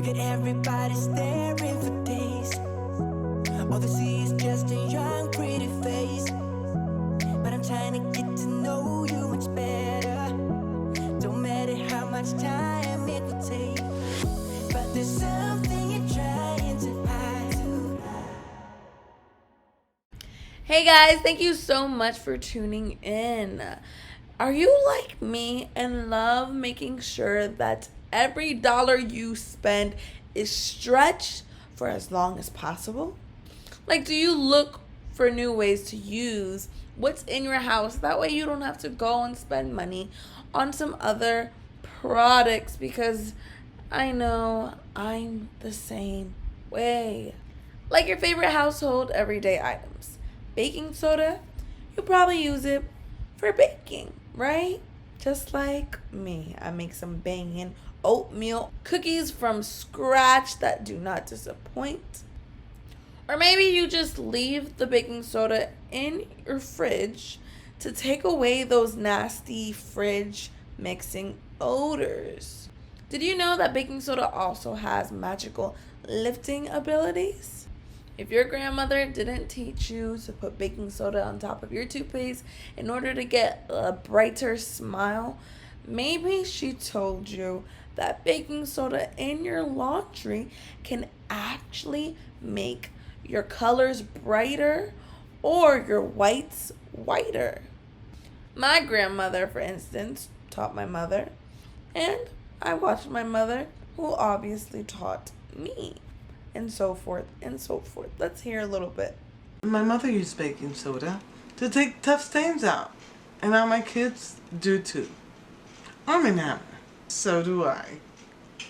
You get everybody staring for days. All they see is just a young, pretty face. But I'm trying to get to know you much better. Don't matter how much time it will take, but there's something you're trying to hide. Hey guys, thank you so much for tuning in. Are you like me and love making sure that every dollar you spend is stretched for as long as possible? Like, do you look for new ways to use what's in your house? That way you don't have to go and spend money on some other products, because I know I'm the same way. Like your favorite household everyday items. Baking soda, you probably use it for baking, right? Just like me. I make some banging oatmeal cookies from scratch that do not disappoint. Or maybe you just leave the baking soda in your fridge to take away those nasty fridge mixing odors. Did you know that baking soda also has magical lifting abilities? If your grandmother didn't teach you to put baking soda on top of your toothpaste in order to get a brighter smile, maybe she told you that baking soda in your laundry can actually make your colors brighter or your whites whiter. My grandmother, for instance, taught my mother, and I watched my mother, who obviously taught me, and so forth and so forth. Let's hear a little bit. My mother used baking soda to take tough stains out, and now my kids do too. I'm enamored. So do I.